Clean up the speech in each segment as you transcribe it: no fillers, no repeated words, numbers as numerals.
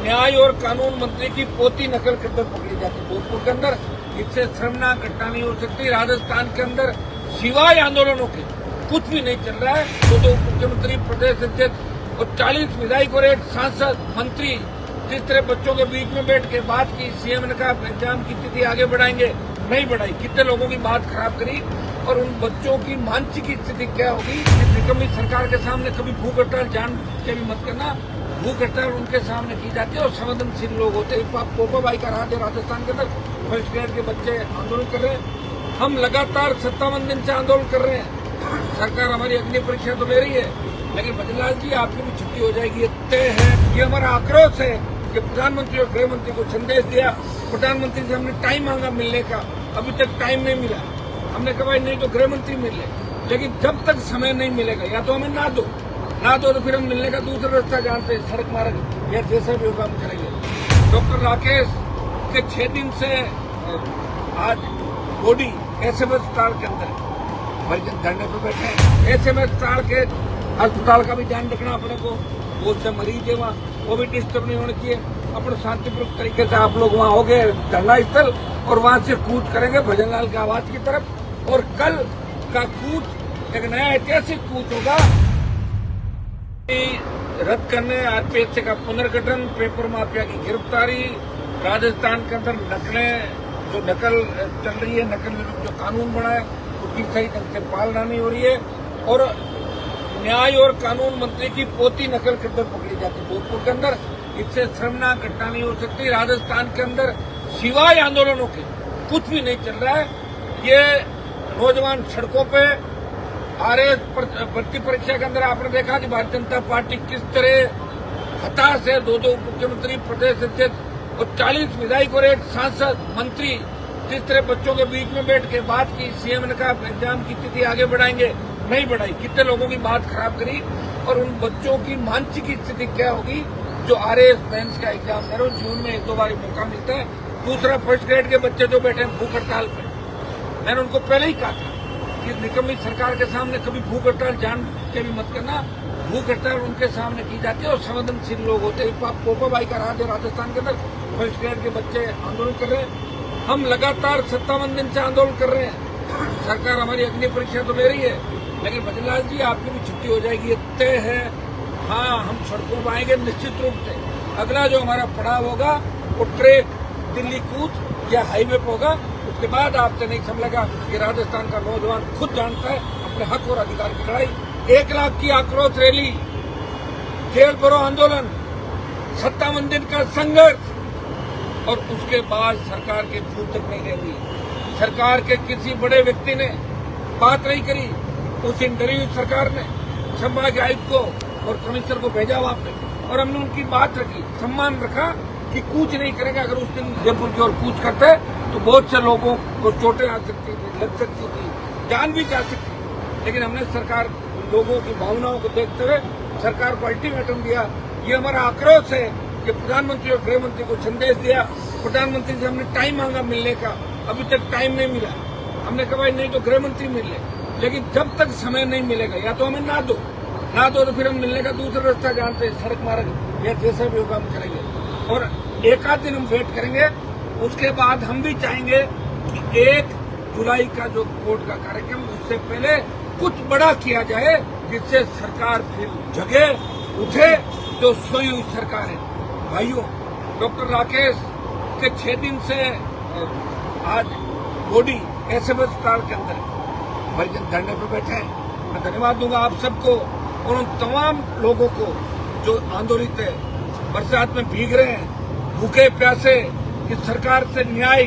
न्याय और कानून मंत्री की पोती नकल करके पकड़ी जाती भोजपुर के अंदर। इससे शर्मनाक घटना नहीं हो सकती। राजस्थान के अंदर सिवाय आंदोलनों के कुछ भी नहीं चल रहा है। तो मुख्यमंत्री, प्रदेश अध्यक्ष और 40 विधायक और एक सांसद मंत्री जिस तरह बच्चों के बीच में बैठ के बात की, सीएम ने कहा एग्जाम की तिथि आगे बढ़ाएंगे, नहीं बढ़ाई। कितने लोगों की बात खराब करी और उन बच्चों की मानसिक स्थिति क्या होगी। निकम्मी सरकार के सामने कभी भूख हड़ताल जान के भी मत करना। भूख हड़ताल उनके सामने की जाती है और संवेदनशील लोग होते हैं। पोपा भाई का राज है राजस्थान के अंदर, फर्स्ट ग्रेड के बच्चे आंदोलन कर रहे हैं। हम लगातार 57 दिन से आंदोलन कर रहे हैं। सरकार हमारी अग्नि परीक्षा तो ले रही है, लेकिन भजनलाल जी आपकी भी छुट्टी हो जाएगी, ये तय है। ये हमारा आक्रोश है कि प्रधानमंत्री और गृह मंत्री को संदेश दिया। प्रधानमंत्री से हमने टाइम मांगा मिलने का, अभी तक टाइम नहीं मिला। हमने कहा भाई नहीं तो गृह मंत्री मिल ले, लेकिन जब तक समय नहीं मिलेगा या तो हमें ना दो तो फिर हम मिलने का दूसरा रास्ता जानते हैं, सड़क मार्ग या जैसा भी होगा हम करेंगे। डॉक्टर राकेश के 6 दिन से आज बॉडी एसएमएस अस्पताल के अंदर मरीज धरने पर बैठे हैं। एसएमएस अस्पताल के अस्पताल का भी ध्यान रखना अपने को। बहुत से मरीज है वहाँ, वो भी डिस्टर्ब नहीं होने चाहिए। अपने शांतिपूर्वक तरीके से आप लोग वहाँ हो गए धरना स्थल और वहाँ से कूच करेंगे भजनलाल के आवाज की तरफ। और कल का कूच एक नया ऐतिहासिक कूच होगा। रद्द करने, आरपीएससी का पुनर्गठन, पेपर माफिया की गिरफ्तारी, राजस्थान के अंदर नकलें जो नकल चल रही है, नकल विरुद्ध जो कानून बना है उसकी सही ढंग से पालना नहीं हो रही है। और न्याय और कानून मंत्री की पोती नकल करके पकड़ी जाती भोजपुर के अंदर। इससे शर्मनाक घटना नहीं हो सकती। राजस्थान के अंदर सिवाय आंदोलनों के कुछ भी नहीं चल रहा है। ये नौजवान सड़कों पे आरएएस भर्ती परीक्षा के अंदर आपने देखा कि भारतीय जनता पार्टी किस तरह हताश है। दो मुख्यमंत्री, प्रदेश अध्यक्ष और 40 विधायक और एक सांसद मंत्री जिस तरह बच्चों के बीच में बैठ के बात की, सीएम ने कहा एग्जाम की तिथि आगे बढ़ाएंगे, नहीं बढ़ाई। कितने लोगों की बात खराब करी और उन बच्चों की मानसिक स्थिति क्या होगी जो आरएएस मेंस का एग्जाम दे रहे हो। जीवन में 1-2 बार मौका मिलता है। दूसरा, फर्स्ट ग्रेड के बच्चे जो बैठे हैं भूख हड़ताल पे, मैंने उनको पहले ही कहा था कि निकम्मी सरकार के सामने कभी भूख हड़ताल जान के भी मत करना। भूख हड़ताल उनके सामने की जाती है और संवेदनशील लोग होते हैं। पोपा भाई का राज है राजस्थान के अंदर, फर्स्ट ग्रेड के बच्चे आंदोलन कर रहे हैं। हम लगातार 57 दिन से आंदोलन कर रहे हैं। सरकार हमारी अग्नि परीक्षा तो ले रही है, लेकिन भजनलाल जी आपकी भी छुट्टी हो जाएगी, ये तय है। हाँ, हम सड़कों पर आएंगे निश्चित रूप से। अगला जो हमारा पड़ाव होगा वो ट्रेक दिल्ली कूच या हाईवे पर होगा। उसके बाद आपसे नहीं संभलेगा। कि राजस्थान का नौजवान खुद जानता है अपने हक और अधिकार की लड़ाई। 1 लाख की आक्रोश रैली, जेल भरो आंदोलन, 57 दिन का संघर्ष और उसके बाद सरकार के फूट तक नहीं लेगी। सरकार के किसी बड़े व्यक्ति ने बात नहीं करी। उस इंटरव्यू सरकार ने संभाग आयुक्त को और कमिश्नर को भेजा वहां पे और हमने उनकी बात रखी, सम्मान रखा कि कूच नहीं करेंगे। अगर उस दिन जयपुर की ओर कूच करते तो बहुत से लोगों को चोटें आ सकती थी, लग सकती थी, जान भी जा सकती थी। लेकिन हमने सरकार लोगों की भावनाओं को देखते हुए सरकार को अल्टीमेटम दिया। ये हमारा आक्रोश है कि प्रधानमंत्री और गृह मंत्री को संदेश दिया। प्रधानमंत्री से हमने टाइम मांगा मिलने का, अभी तक टाइम नहीं मिला। हमने कहा भाई नहीं तो गृह मंत्री मिल ले, लेकिन जब तक समय नहीं मिलेगा या तो हमें ना दो तो फिर हम मिलने का दूसरा रास्ता जानते हैं, सड़क मार्ग या जैसा भी होगा हम करेंगे। और 1 दिन हम वेट करेंगे। उसके बाद हम भी चाहेंगे कि 1 जुलाई का जो कोर्ट का कार्यक्रम, उससे पहले कुछ बड़ा किया जाए जिससे सरकार फिर जगे उठे। जो सोई हुई सरकार है भाइयों, डॉक्टर राकेश के 6 दिन से आज बॉडी एसएमएस अस्पताल के अंदर मरीज धरने पर बैठे हैं। मैं धन्यवाद दूंगा आप सबको और उन तमाम लोगों को जो आंदोलित है, बरसात में भीग रहे हैं, भूखे प्यासे, कि सरकार से न्याय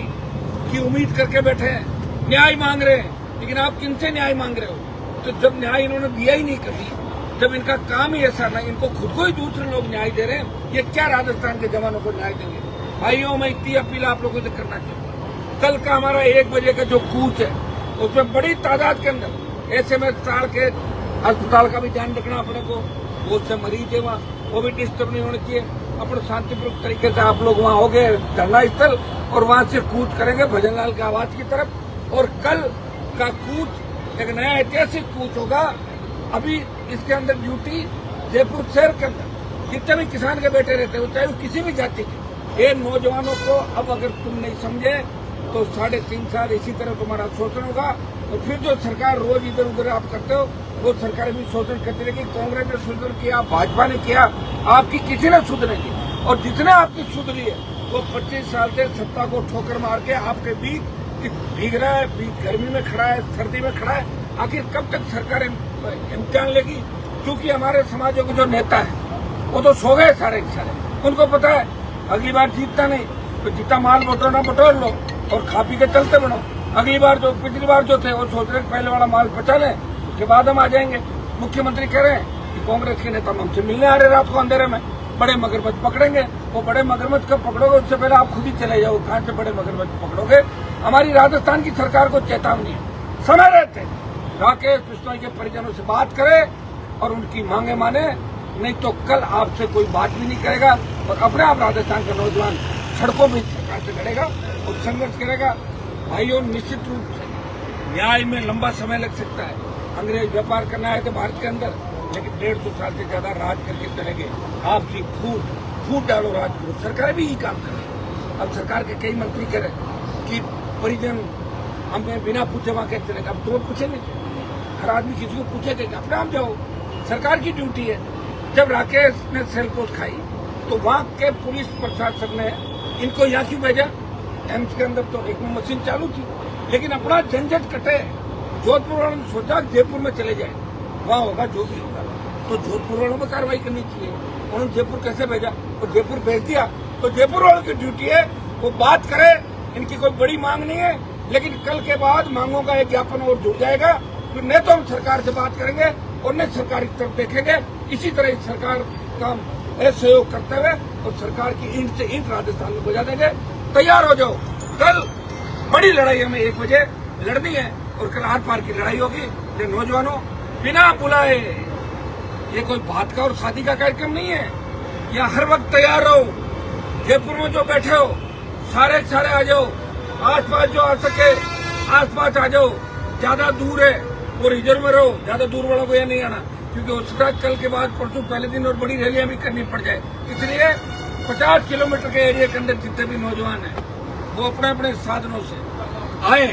की उम्मीद करके बैठे हैं, न्याय मांग रहे हैं। लेकिन आप किनसे न्याय मांग रहे हो? तो जब न्याय इन्होंने दिया ही नहीं कभी, जब इनका काम ही ऐसा नहीं, इनको खुद को ही दूसरे लोग न्याय दे रहे हैं, ये क्या राजस्थान के जवानों को न्याय देंगे? भाइयों, मैं इतनी अपील आप लोगों से करना चाहूंगा। कल का हमारा 1 बजे का जो कूच है उसमें बड़ी तादाद के अंदर एसएमएस अस्पताल का भी ध्यान रखना अपने को। बहुत से मरीज है वहाँ, वो भी डिस्टर्ब नहीं होने चाहिए। अपने शांतिपूर्वक तरीके से आप लोग वहाँ हो गए धरना स्थल और वहाँ से कूच करेंगे भजनलाल की आवाज की तरफ। और कल का कूच एक नया ऐतिहासिक कूच होगा। अभी इसके अंदर ड्यूटी जयपुर शहर के अंदर जितने भी किसान के बेटे रहते हैं, चाहे वो किसी भी जाति के, ये नौजवानों को अब अगर तुम नहीं समझे तो 3.5 साल इसी तरह तुम्हारा शोषण होगा। और फिर जो सरकार रोज इधर उधर आप करते हो, वो सरकार भी शोषण करती रहेगी। कांग्रेस ने शोषण किया, भाजपा ने किया, आपकी किसी ने सुधरेगी। और जितने आपकी सुधरी है वो 25 साल से सत्ता को ठोकर मार के आपके बीच भीग रहा है, बीच गर्मी में खड़ा है, सर्दी में खड़ा है। आखिर कब तक सरकार इम्तिहान लेगी? क्योंकि हमारे समाजों के जो नेता है वो तो सो गए सारे के सारे। उनको पता है अगली बार जीतता नहीं, तो जितना माल बटोरना बटोर लो और खा पी के चलते बढ़ो। अगली बार जो पिछली बार जो थे वो सोच रहे पहले वाला माल बचा लें, उसके बाद हम आ जाएंगे। मुख्यमंत्री कह रहे हैं कि कांग्रेस के नेता हमसे मिलने आ रहे रात को अंधेरे में, बड़े मगरमच्छ पकड़ेंगे। वो बड़े मगरमच्छ कब पकड़ोगे? उससे पहले आप खुद ही चले जाओ, कहां से बड़े मगरमच्छ पकड़ोगे? हमारी राजस्थान की सरकार को चेतावनी है, समय रहते राकेश बिश्नोई के परिजनों से बात करे और उनकी मांगे माने, नहीं तो कल आपसे कोई बात भी नहीं करेगा। और अपने आप राजस्थान का नौजवान सड़कों में सरकार से लड़ेगा और संघर्ष करेगा। भाइयों, निश्चित रूप से न्याय में लंबा समय लग सकता है। अंग्रेज व्यापार करना है तो भारत के अंदर, लेकिन 150 साल से ज्यादा राज करके चलेंगे। आपसी फूट डालो, राज करो। सरकार भी यही काम कर रही है। अब सरकार के कई मंत्री कह रहे कि परिजन हमें बिना पूछे वहां कैसे चलेगा। अब तो पूछेंगे, हर आदमी किसी को पूछेगा, अपने आप जाओ, सरकार की ड्यूटी है। जब राकेश ने सेल पोस्ट खाई तो वहां के पुलिस प्रशासन ने इनको यहाँ क्यों भेजा? एम्स के अंदर तो एक मशीन चालू थी, लेकिन अपना झंझट कटे। जोधपुर वालों ने सोचा जयपुर में चले जाए, वहां होगा जो भी होगा। तो जोधपुर वालों में कार्रवाई करनी चाहिए। उन्होंने जयपुर कैसे भेजा? तो जयपुर भेज दिया। तो जयपुर वालों की ड्यूटी है वो बात करे। इनकी कोई बड़ी मांग नहीं है, लेकिन कल के बाद मांगों का एक ज्ञापन और जुड़ जाएगा। फिर न तो हम सरकार से बात करेंगे और न सरकार की तरफ देखेंगे। इसी तरह सरकार का सहयोग करते हुए और सरकार की ईंट से ईंट राजस्थान में बजा देंगे। तैयार हो जाओ, कल बड़ी लड़ाई हमें 1 बजे लड़नी है और कल आर पार की लड़ाई होगी। ये नौजवानों, बिना बुलाए, ये कोई बात का और शादी का कार्यक्रम नहीं है। यहाँ हर वक्त तैयार रहो। जयपुर में जो बैठे हो सारे आ जाओ, आसपास जो आ सके आसपास आ जाओ। ज्यादा दूर है वो रिजर्व में रहो, ज्यादा दूर वालों को यह नहीं आना, क्योंकि उसका कल के बाद परसों पहले दिन और बड़ी रैलियां भी करनी पड़ जाए। इसलिए 50 किलोमीटर के एरिया के अंदर जितने भी नौजवान हैं वो अपने अपने साधनों से आए,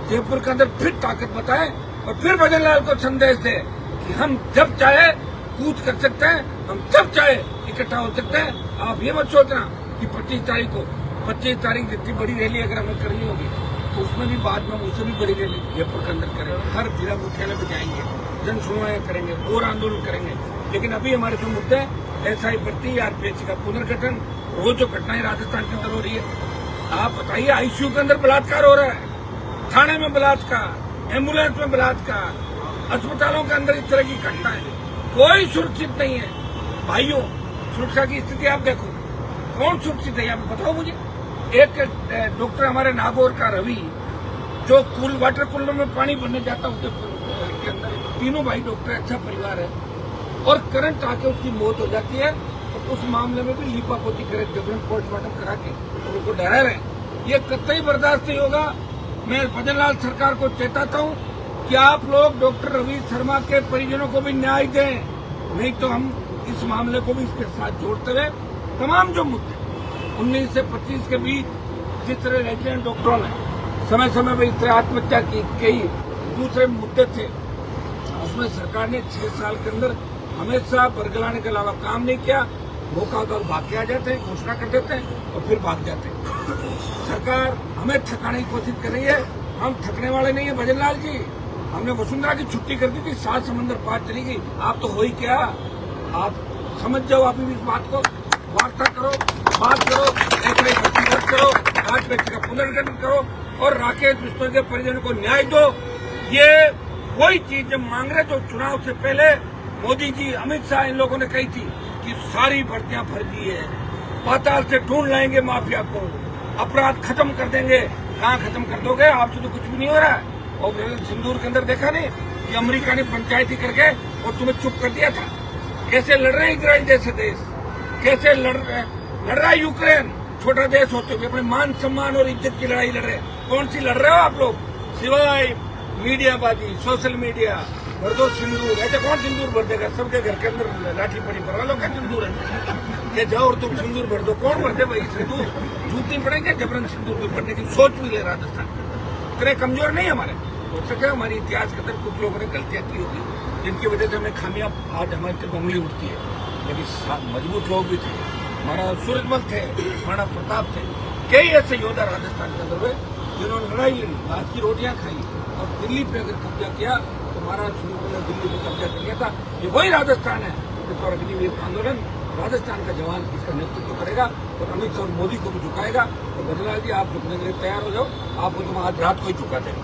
जयपुर के अंदर फिर ताकत बताएं और फिर भजन लाल को संदेश दे कि हम जब चाहे कूच कर सकते हैं, हम जब चाहे इकट्ठा हो सकते हैं। आप ये मत सोचना कि 25 तारीख जितनी बड़ी रैली अगर हमें करनी होगी तो उसमें भी बाद में उससे भी बड़ी रैली जयपुर के अंदर करेंगे। हर जिला मुख्यालय में जाएंगे, जन सुनवाई करेंगे और आंदोलन करेंगे। लेकिन अभी हमारे जो मुद्दे SI भर्ती, आरपीएससी का पुनर्गठन, रोज जो घटनाएं राजस्थान के अंदर हो रही है, आप बताइए। ICU के अंदर बलात्कार हो रहा है, थाने में बलात्कार, एम्बुलेंस में बलात्कार, अस्पतालों के अंदर इस तरह की घटनाएं, कोई सुरक्षित नहीं है। भाइयों, सुरक्षा की स्थिति आप देखो, कौन सुरक्षित है? आप बताओ मुझे। एक डॉक्टर हमारे नागौर का रवि, जो वाटर कूलर में पानी भरने जाता उसके अंदर, तीनों भाई डॉक्टर, अच्छा परिवार है, और करंट आके उसकी मौत हो जाती है। और उस मामले में भी लीपापोती करे, जबरन पोस्टमार्टम करा के उनको डरा रहे। ये कतई बर्दाश्त नहीं होगा। मैं भजन लाल सरकार को चेताता हूँ कि आप लोग डॉक्टर रवि शर्मा के परिजनों को भी न्याय दें, नहीं तो हम इस मामले को भी इसके साथ जोड़ते हुए तमाम जो मुद्दे 19 से 25 के बीच जिस तरह रेजिडेंट डॉक्टरों ने समय समय पर इस तरह आत्महत्या की, कई दूसरे मुद्दे थे, उसमें सरकार ने 6 साल के अंदर हमेशा बरगलाने के अलावा काम नहीं किया। मौका तो भाग के आ जाते हैं, घोषणा कर देते हैं और फिर भाग जाते हैं। सरकार हमें थकाने की कोशिश कर रही है, हम थकने वाले नहीं है भजन लाल जी। हमने वसुंधरा की छुट्टी कर दी थी, 7 समंदर पार चली गई। आप तो हो ही क्या, आप समझ जाओ। आप भी इस बात को वार्ता करो, बात करो, ऐसे करो, राजपेक्ष का पुनर्गठन करो और राकेश बिश्नोई के परिजनों को न्याय दो। ये वही चीज जब मांग रहे जो चुनाव से पहले मोदी जी, अमित शाह, इन लोगों ने कही थी कि सारी भर्तियां फर्जी है, पाताल से ढूंढ लाएंगे माफिया को, अपराध खत्म कर देंगे। कहाँ खत्म कर दोगे? आपसे तो कुछ भी नहीं हो रहा है। और सिंदूर के अंदर देखा नहीं कि अमेरिका ने पंचायती करके और तुम्हें चुप कर दिया था। कैसे लड़ रहे हैं इजराइल जैसे देश, कैसे लड़ रहा है यूक्रेन, छोटा देश होते हुए अपने मान सम्मान और इज्जत की लड़ाई लड़ रहे हैं। कौन सी लड़ रहे हो आप लोग? सिवाय मीडियाबाजी, सोशल मीडिया, भर दो सिंदूर। ऐसे कौन सिंदूर भर देगा? सबके घर के अंदर लाठी पड़ी पड़ा लो क्या सिंदूर है? कि जाओ और तुम सिंदूर भर दो। कौन भर दे भाई सिंदूर? जरूरत नहीं पड़ेगी जबरन सिंदूर भी भरने की। सोच भी ले राजस्थान इतने कमजोर नहीं हमारे। हो सके हमारी इतिहास के अंदर कुछ लोगों ने गलतियां की होगी जिनकी वजह से हमें खामियां आज हमारे तक उंगली उठती है। लेकिन मजबूत लोग भी थे। हमारा सूरजमल थे, महाराणा प्रताप थे, कई ऐसे योद्धा राजस्थान के अंदर हुए जिन्होंने लड़ाई लड़ी, आज की रोटियां खाई और दिल्ली पे अगर कब्जा किया तो महाराज सूरजमल ने दिल्ली पे कब्जा कर लिया था। ये वही राजस्थान है जिस पर अग्निवीर आंदोलन राजस्थान का जवान इसका नेतृत्व करेगा और अमित शाह और मोदी को भी झुकाएगा। तो बजरलाल जी आप झुकने के लिए तैयार हो जाओ, आपको तो हम आज रात को ही झुका देंगे।